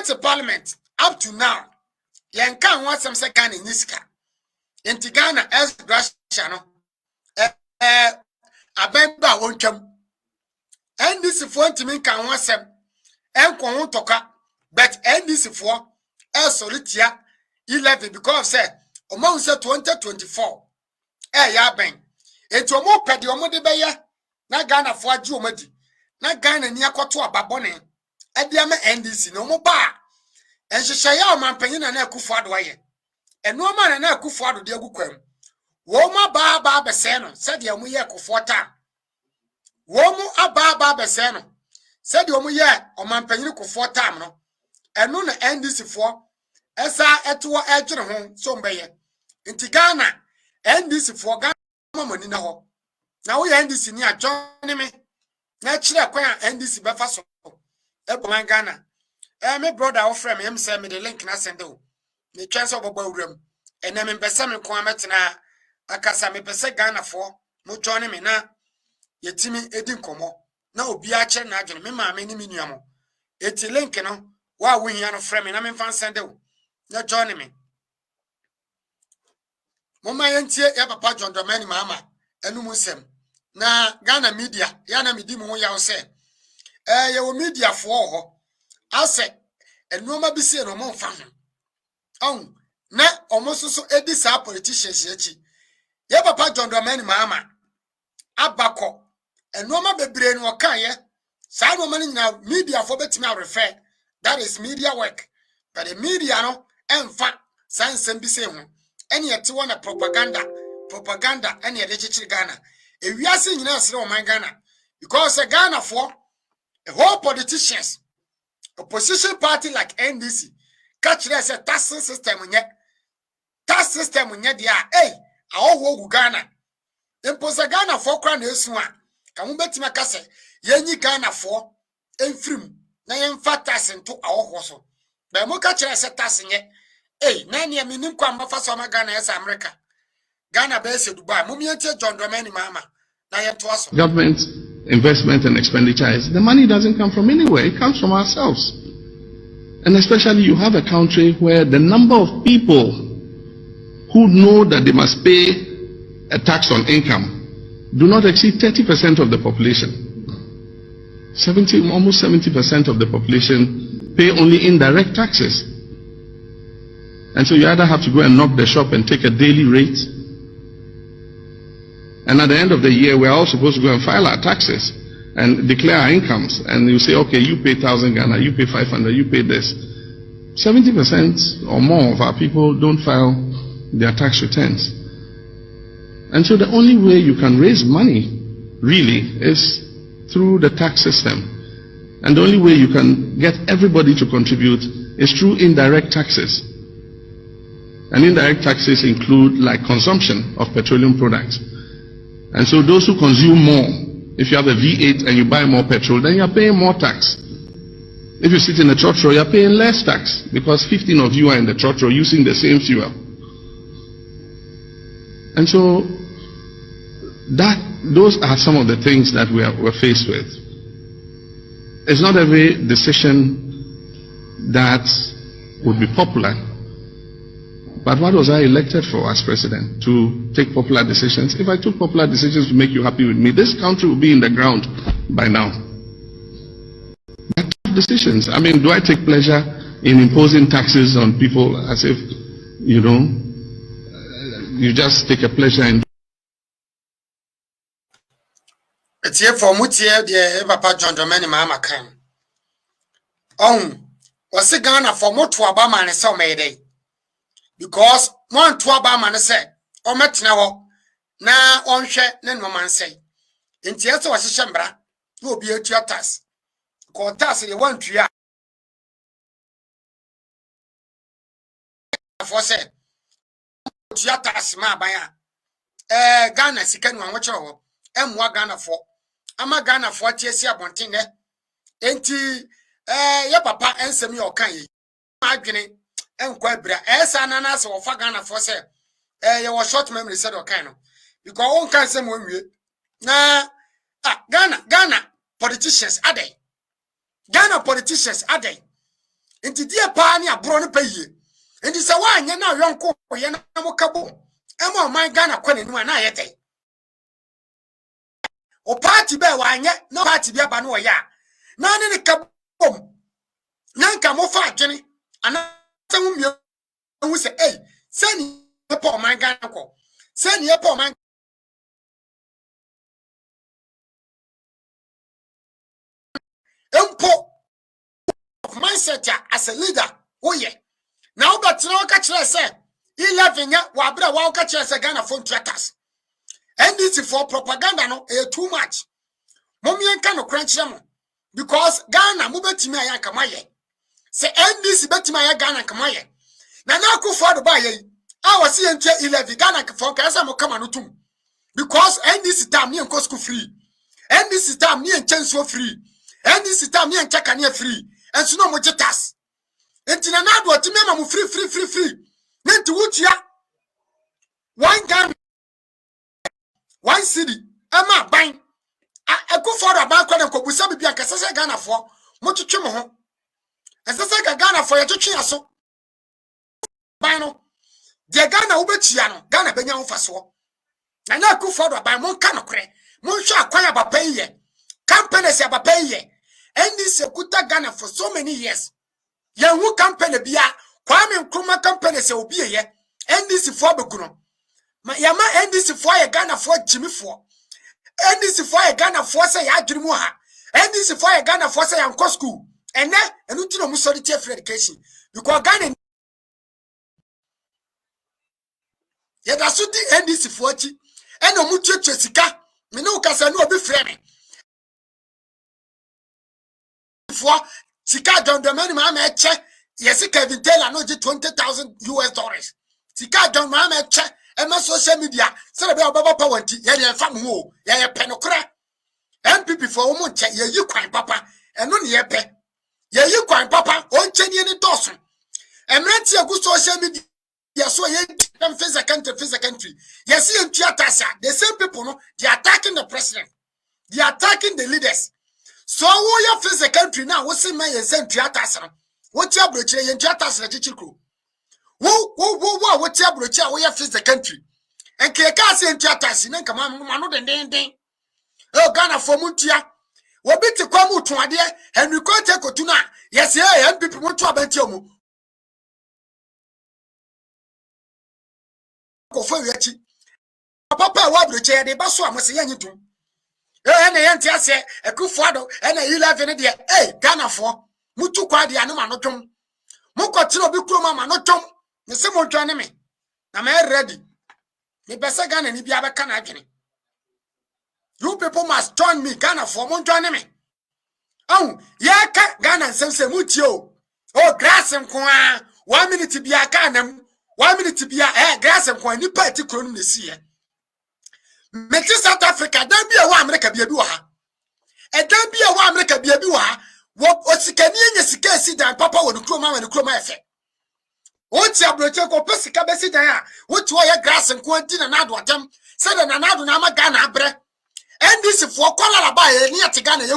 went to parliament up to now. Yanka wants some second in Niska. In Tigana as Grashano. Abemba won't come. And this is for to me can want some. And won't talk. But and this is for El Solitia 11 because said among 2024. Ya ben. Eto mo pedi omo de beye na Ghana fo agi omadi. Na Ghana ni akoto ababone. Ediama NDC no mo ba. Enhyehyɛ ya omampanyin na akufo ado aye. Eno ma na akufo ado de agukwam. Wo mo ba bese no said ya mo ye akufo ta. Wo mo aba bese no said ya mo ye omampanyin akufo tam no. Eno na NDC fo esa eto edwere ho so mbeye. Nti Ghana NDC fo Ghana money na ho. Na wo NDC ni adwone me. Na kire kwan NDC befa so. Eboman Ghana. Me brother wo frame him say me the link na send o. Me chance obogba wuram. Ena me pese me ko ametena akasa me pese Ghana fo mo join me na yetimi edi nkomo. Na obi a kire na adwene me ma me ni menuamo. Eti link no wa wo hia no frame na me fan send o. Na join me. Mama yentie ya papa John Dramani mama enu musem na Ghana media ya na medi mu ya wo se ye wo media fo ho ase enuma bi se no mo mfa ho na omososo edi sa politicians yachi ya papa John Dramani mama abako enuma bebre no kan ye sa no mani na media fo betimi a refer that is media work but the media no emfa sansem bi se ho any yet one propaganda any de chichiri Ghana e wiase nyina asere o man Ghana because Ghana for a whole politicians opposition party like NDC catch there say tax system nye dia awo gu Ghana imposa Ghana for kra na esu a ka mo betima ka se yenyi Ghana for enfrim na yemfa tax nto awo so ba mo catch there say tax nye nani ya minim kwa mbafa soma Ghana yesa America. Ghana base Dubai. Mumiente John Dramani mama. Na yeto aso. Government investment and expenditure is the money doesn't come from anywhere. It comes from ourselves. And especially you have a country where the number of people who know that they must pay a tax on income do not exceed 30% of the population. Almost 70% of the population pay only indirect taxes. And so you either have to go and knock the shop and take a daily rate. And at the end of the year, we're all supposed to go and file our taxes and declare our incomes. And you say, okay, you pay 1,000 Ghana, you pay 500, you pay this. 70% or more of our people don't file their tax returns. And so the only way you can raise money, really, is through the tax system. And the only way you can get everybody to contribute is through indirect taxes. And indirect taxes include like consumption of petroleum products. And so those who consume more, if you have a V8 and you buy more petrol, then you're paying more tax. If you sit in a trotro, you're paying less tax because 15 of you are in the trotro using the same fuel. And so those are some of the things that we're faced with. It's not every decision that would be popular. But what was I elected for as president? To take popular decisions? If I took popular decisions to make you happy with me, this country would be in the ground by now. But tough decisions. I mean, do I take pleasure in imposing taxes on people as if, you know, you just take a pleasure in... It's here for Mutia, the Papa John Dramani Mama can. Was it Ghana for more to Obama and so made because one to Obama say, or met now, na on share, then no man say. In theatre was a chambra, will be a theatres. Call task the one to ya. For say, theatres, ma baya. Ghana, second one, watch over. Ghana for. Ama Ghana for TSA Bontine. Enti, ya papa, answer me or can ye. Magine. Enquabra, ananas or Fagana for say, you was short memory said or kind of because one can say one way. Ghana politicians are they? Ghana politicians are they? Inti die pa ni abro no paye. Inti se wa anya na yonko ye na mo kabo. Ema o man Ghana kwani nu na yete. O party be wa anya no party bia ba no o ya. Na ni kabom. Nanka mo fa adwene ana se wo mie hu se se ni pa o man Ghana ko. Se ni pa o man empo mindset as a leader. Oh yeah. Now but no catch say 11 ya wa bra wa catch say Ghana phone trackers. And this for propaganda no too much. Mommy enka no crunch them because Ghana mo betimi ayan kamaye. Say NDC betimi ayan Ghana kamaye. Na na ku for the buy I was see enter 11 Ghana for kasa mo kama no tum. Because NDC time ni enko school free. NDC time ni enchen free. NDC time ni encha kania free. And so no mo jetas. Entina na do otime ma mo free. Nenti wutia one city ama ban akufo do ban kwa na kobusa bibia nkasase Ghana fo mo twetwe mo ho asase Ghana fo ye twetwe aso ban no de Ghana wo betia no Ghana benya ho faso na na akufo do ban mo nka no kre mo hwa akwan abapa yiye companies abapa yiye and this kuta Ghana for so many years ye hu company bia Kwame Nkrumah company se obi ye NDC for beguno ma yama NDC for ye Ghana for Jimmy for NDC for ye Ghana for say ya adwiri mu ha NDC for ye Ghana for say yanko school ene enu ti no mu solid education because Ghana ye da so di NDC for chi ene mu twetwe sika me no kasa no obi frɛ me for sika don the money ma eche yes Kelvin Taylor no get $20,000 sika don ma eche ema social media say be obaba power nti ye dey fam ho ye penokra MPP for wo nche ye yi kwan papa eno ne ye pe ye yi kwan papa o nche ni ni doso emreti agu social media so ye face country yes ye ntuatasa the same people no they attacking the president, they attacking the leaders. So wo ya face country now wo say man ye say ntuatasa no wo ti abrochire ye ntuatasa na chichikro wo ti abrochire wo ya face country enke ka say ntuatasa na nka ma no den oh Ghana for mutia wo biti kwa mutu ade Henry Kote kotuna yes MPP mutu abanti omu ko fa wiachi papa wa abrochire de baso amose ye nyitu na ye ntia se ekufuado na 11 de Ghana for mutu kwa de anu manotwom mukotire obi kuro ma manotwom me se mo dwane me na me ready me besa Ghana ni bia beka na adwene. You people must join me Ghana for mo join me oh ye ka Ghana nsem mutio oh grass nko a 1 minute bia ka nam 1 minute bia grass nko ani party kuro no na siye Meti South Africa dan bia wa America bia bi wa ha dan bia wa America bia bi wa ha wo osikani enye sika esi dan papa wo no kroma efe o ti abroche ko pesika besi dan a wo ti o ye grass nko adi na nado adem se na nado na ma Ghana abre NDC for kola la ba ye ni ate Ghana ye